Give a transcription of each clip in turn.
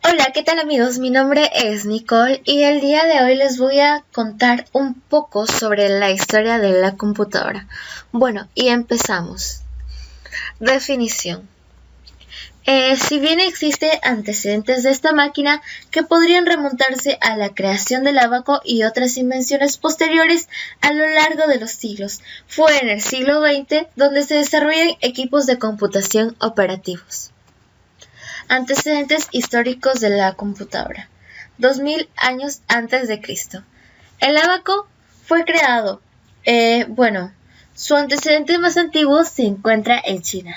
Hola, ¿qué tal amigos? Mi nombre es Nicole y el día de hoy les voy a contar un poco sobre la historia de la computadora. Bueno, y empezamos. Definición. Si bien existen antecedentes de esta máquina que podrían remontarse a la creación del ábaco y otras invenciones posteriores a lo largo de los siglos, fue en el siglo XX donde se desarrollan equipos de computación operativos. Antecedentes históricos de la computadora. 2000 años antes de Cristo. El ábaco fue creado. Su antecedente más antiguo se encuentra en China.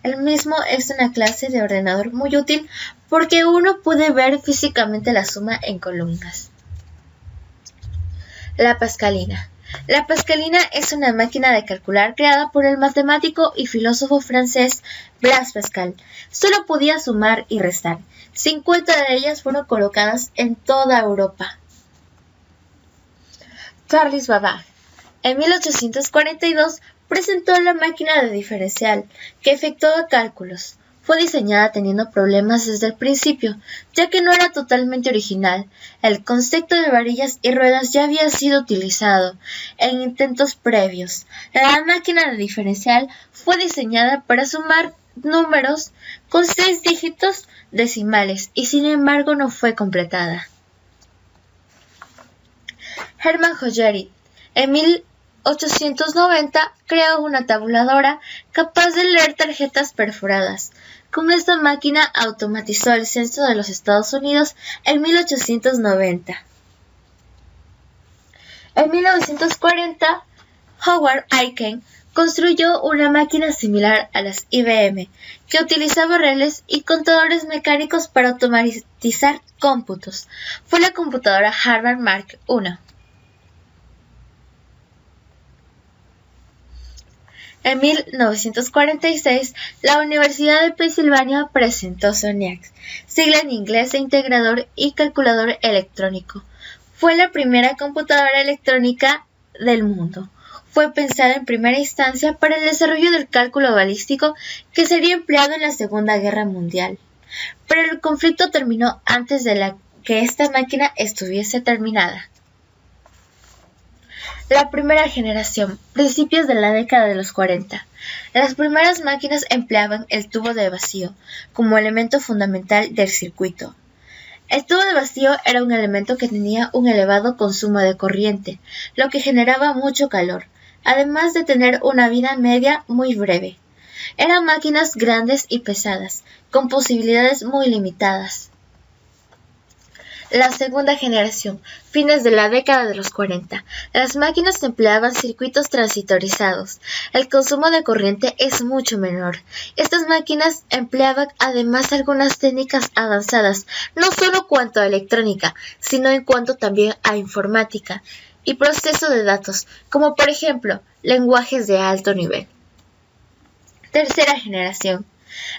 El mismo es una clase de ordenador muy útil porque uno puede ver físicamente la suma en columnas. La Pascalina. La Pascalina es una máquina de calcular creada por el matemático y filósofo francés Blaise Pascal. Solo podía sumar y restar. 50 de ellas fueron colocadas en toda Europa. Charles Babbage. En 1842 presentó la máquina de diferencial, que efectuaba cálculos. Fue diseñada teniendo problemas desde el principio, ya que no era totalmente original. El concepto de varillas y ruedas ya había sido utilizado en intentos previos. La máquina de diferencial fue diseñada para sumar números con 6 dígitos decimales y sin embargo no fue completada. Hermann Hollerith. En 1890 creó una tabuladora capaz de leer tarjetas perforadas. Con esta máquina automatizó el censo de los Estados Unidos en 1890. En 1940, Howard Aiken construyó una máquina similar a las IBM, que utilizaba relés y contadores mecánicos para automatizar cómputos. Fue la computadora Harvard Mark I. En 1946, la Universidad de Pensilvania presentó SONIAC, sigla en inglés de Integrador y Calculador Electrónico. Fue la primera computadora electrónica del mundo. Fue pensada en primera instancia para el desarrollo del cálculo balístico que sería empleado en la Segunda Guerra Mundial. Pero el conflicto terminó antes de que esta máquina estuviese terminada. La primera generación, principios de la década de los 40. Las primeras máquinas empleaban el tubo de vacío como elemento fundamental del circuito. El tubo de vacío era un elemento que tenía un elevado consumo de corriente, lo que generaba mucho calor, además de tener una vida media muy breve. Eran máquinas grandes y pesadas, con posibilidades muy limitadas. La segunda generación, fines de la década de los 40. Las máquinas empleaban circuitos transitorizados. El consumo de corriente es mucho menor. Estas máquinas empleaban además algunas técnicas avanzadas, no solo cuanto a electrónica, sino en cuanto también a informática y proceso de datos, como por ejemplo, lenguajes de alto nivel. Tercera generación.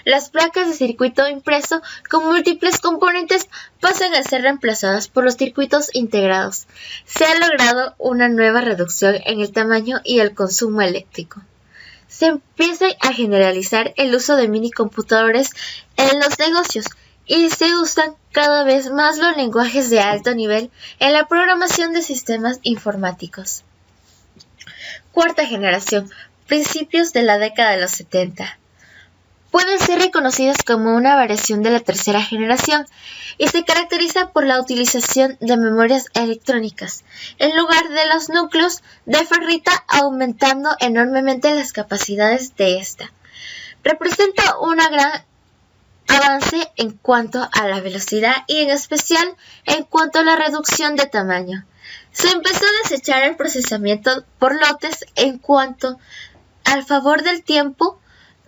Las placas de circuito impreso con múltiples componentes pasan a ser reemplazadas por los circuitos integrados. Se ha logrado una nueva reducción en el tamaño y el consumo eléctrico. Se empieza a generalizar el uso de minicomputadores en los negocios y se usan cada vez más los lenguajes de alto nivel en la programación de sistemas informáticos. Cuarta generación, principios de la década de los 70. Pueden ser reconocidas como una variación de la tercera generación y se caracteriza por la utilización de memorias electrónicas en lugar de los núcleos de ferrita, aumentando enormemente las capacidades de esta. Representa un gran avance en cuanto a la velocidad y en especial en cuanto a la reducción de tamaño. Se empezó a desechar el procesamiento por lotes en cuanto al favor del tiempo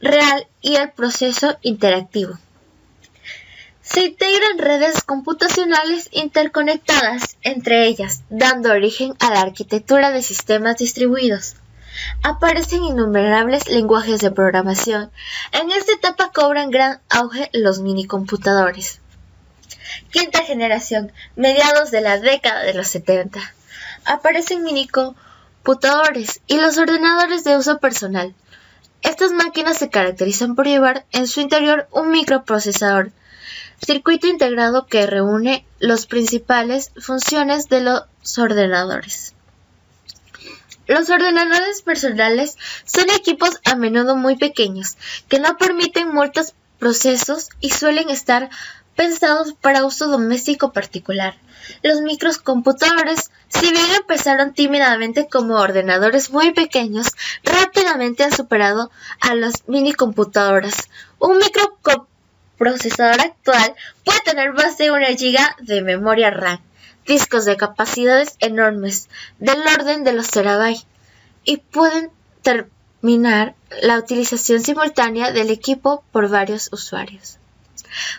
real y el proceso interactivo. Se integran redes computacionales interconectadas entre ellas, dando origen a la arquitectura de sistemas distribuidos. Aparecen innumerables lenguajes de programación. En esta etapa cobran gran auge los minicomputadores. Quinta generación, mediados de la década de los 70. Aparecen minicomputadores y los ordenadores de uso personal. Estas máquinas se caracterizan por llevar en su interior un microprocesador, circuito integrado que reúne las principales funciones de los ordenadores. Los ordenadores personales son equipos a menudo muy pequeños, que no permiten muchos procesos y suelen estar pensados para uso doméstico particular. Los microcomputadores, si bien empezaron tímidamente como ordenadores muy pequeños, rápidamente han superado a las minicomputadoras. Un microprocesador actual puede tener más de 1 giga de memoria RAM, discos de capacidades enormes, del orden de los terabytes, y pueden terminar la utilización simultánea del equipo por varios usuarios.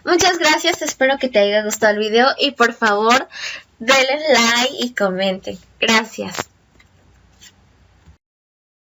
Muchas gracias, espero que te haya gustado el video y por favor denle like y comenten. Gracias.